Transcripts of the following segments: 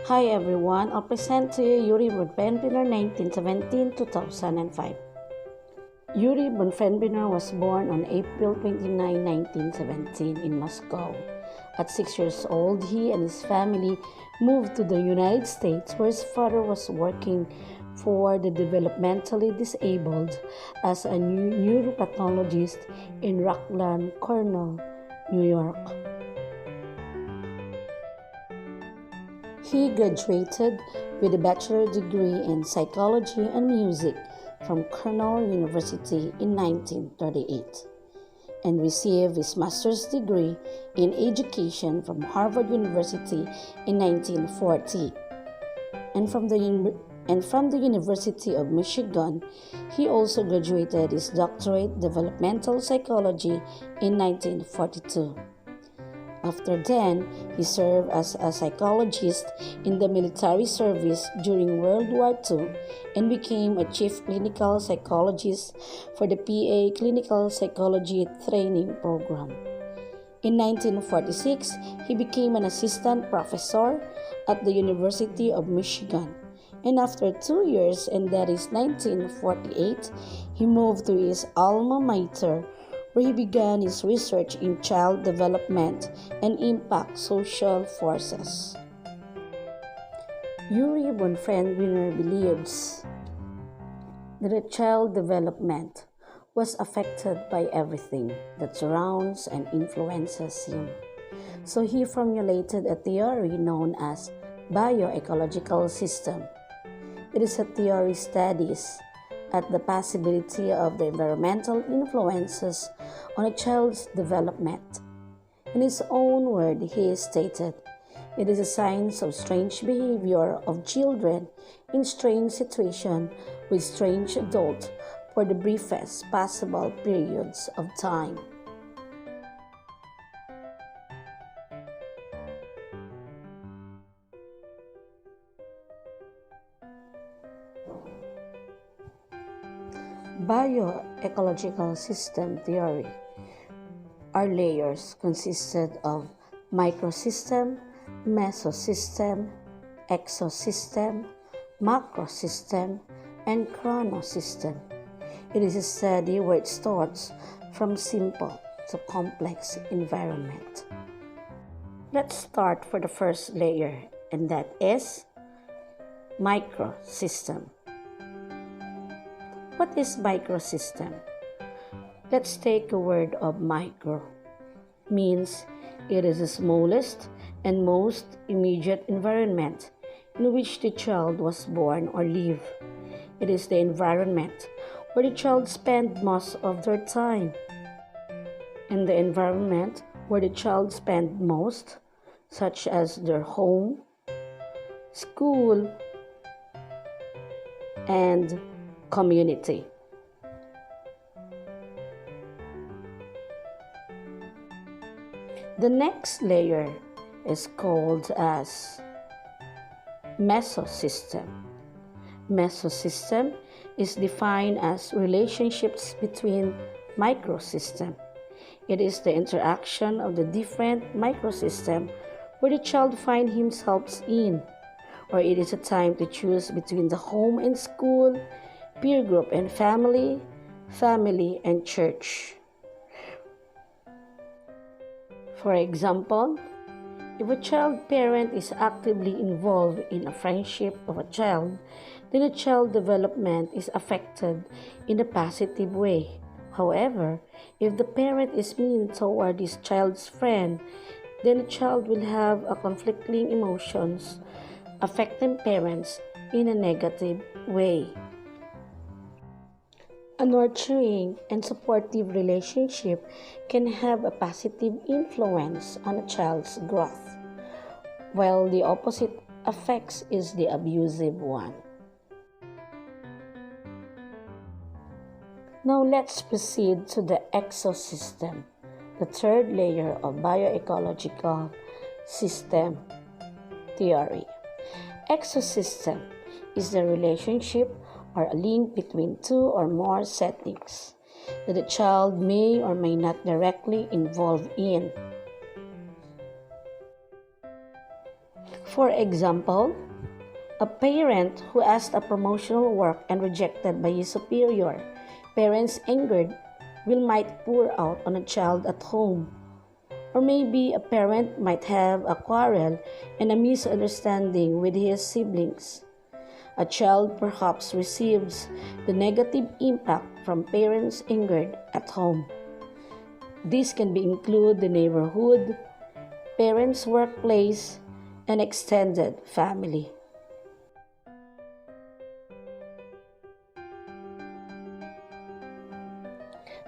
Hi everyone, I'll present to you Urie Bronfenbrenner 1917-2005. Urie Bronfenbrenner was born on April 29, 1917 in Moscow. At 6 years old, he and his family moved to the United States where his father was working for the developmentally disabled as a neuropathologist in Rockland Cornell, New York. He graduated with a bachelor degree in psychology and music from Cornell University in 1938 and received his master's degree in education from Harvard University in 1940. And from the University of Michigan, he also graduated his doctorate developmental psychology in 1942. After then, he served as a psychologist in the military service during World War II and became a chief clinical psychologist for the PA Clinical Psychology Training Program. In 1946, he became an assistant professor at the University of Michigan. And after 2 years, and that is 1948, he moved to his alma mater, where he began his research in child development and impact social forces. Urie Bronfenbrenner believes that a child development was affected by everything that surrounds and influences him. So he formulated a theory known as bioecological system. It is a theory studies at the possibility of the environmental influences on a child's development. In his own word, he stated, "It is a science of strange behavior of children in strange situations with strange adults for the briefest possible periods of time." Bioecological system theory are layers consisted of microsystem, mesosystem, exosystem, macrosystem, and chronosystem. It is a study where it starts from simple to complex environment. Let's start for the first layer, and that is microsystem. What is microsystem? Let's take a word of micro. Means it is the smallest and most immediate environment in which the child was born or live. It is the environment where the child spends most of their time. And the environment where the child spends most, such as their home, school, and community. The next layer is called as mesosystem. Mesosystem is defined as relationships between microsystem. It is the interaction of the different microsystem where the child finds himself in, or it is a time to choose between the home and school, peer group and family, family and church. For example, if a child parent is actively involved in a friendship of a child, then a child development is affected in a positive way. However, if the parent is mean toward his child's friend, then the child will have a conflicting emotions affecting parents in a negative way. A nurturing and supportive relationship can have a positive influence on a child's growth, while the opposite effect is the abusive one. Now let's proceed to the exosystem, the third layer of bioecological system theory. Exosystem is the relationship or a link between two or more settings that a child may or may not directly involve in. For example, a parent who asked a promotional work and rejected by his superior, parents angered might pour out on a child at home. Or maybe a parent might have a quarrel and a misunderstanding with his siblings. A child perhaps receives the negative impact from parents angered at home. This can include the neighborhood, parents' workplace, and extended family.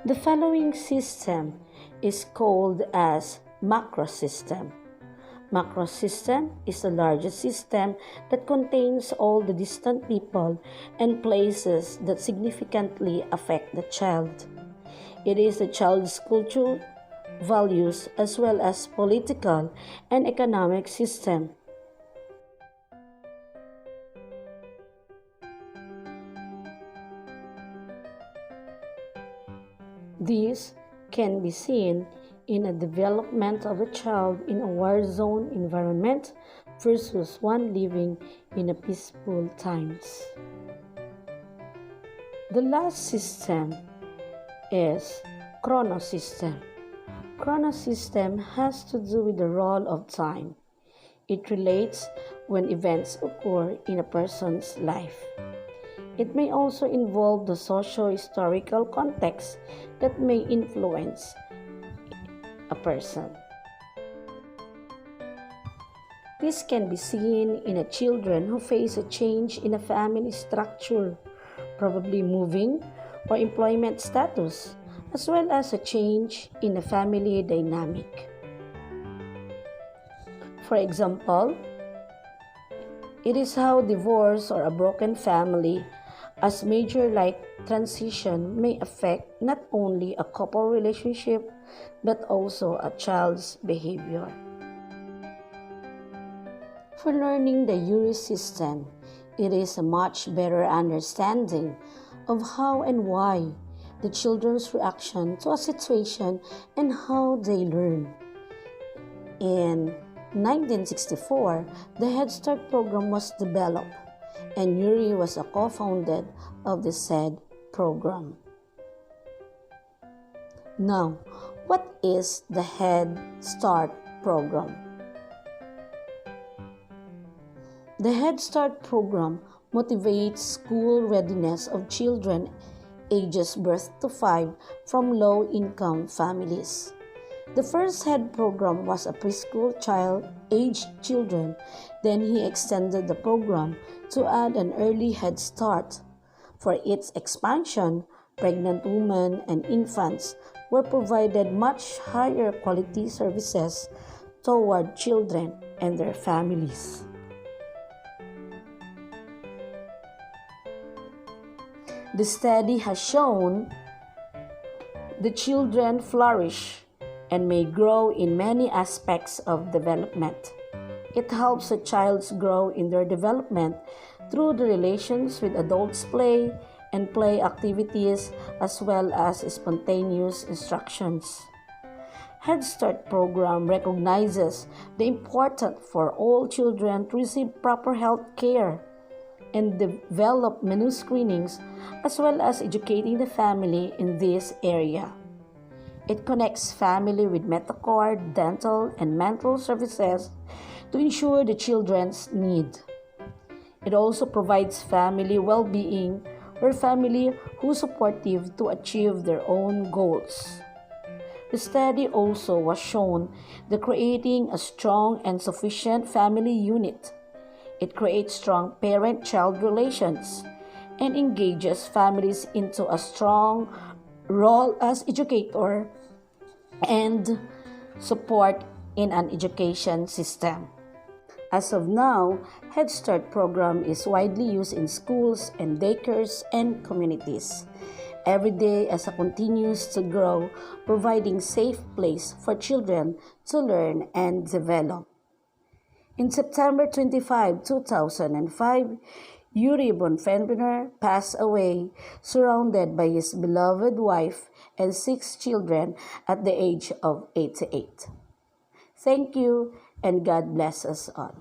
The following system is called as macro system. Macro system is the largest system that contains all the distant people and places that significantly affect the child. It is the child's culture, values, as well as political and economic system. This can be seen in a development of a child in a war-zone environment versus one living in a peaceful times. The last system is chronosystem. Chronosystem has to do with the role of time. It relates when events occur in a person's life. It may also involve the socio-historical context that may influence a person. This can be seen in children who face a change in a family structure, probably moving or employment status, as well as a change in a family dynamic. For example, it is how divorce or a broken family as major life transition may affect not only a couple relationship but also a child's behavior. For learning the Urie system, it is a much better understanding of how and why the children's reaction to a situation and how they learn. In 1964, the Head Start program was developed, and Urie was a co-founder of the said program. Now, what is the Head Start program? The Head Start program motivates school readiness of children ages birth to 5 from low-income families. The first HEAD program was a preschool child-aged children. Then he extended the program to add an early Head Start. For its expansion, pregnant women and infants were provided much higher quality services toward children and their families. The study has shown the children flourish and may grow in many aspects of development. It helps a child grow in their development through the relations with adults play and play activities as well as spontaneous instructions. Head Start program recognizes the importance for all children to receive proper health care and develop menu screenings as well as educating the family in this area. It connects family with medical, dental, and mental services to ensure the children's need. It also provides family well-being or family who are supportive to achieve their own goals. The study also was shown that creating a strong and sufficient family unit. It creates strong parent-child relations and engages families into a strong role as educator and support in an education system. As of now, Head Start program is widely used in schools and daycares and communities. Every day as it continues to grow, providing safe place for children to learn and develop. In September 25, 2005, Urie Bronfenbrenner passed away, surrounded by his beloved wife and 6 children at the age of 88. Thank you, and God bless us all.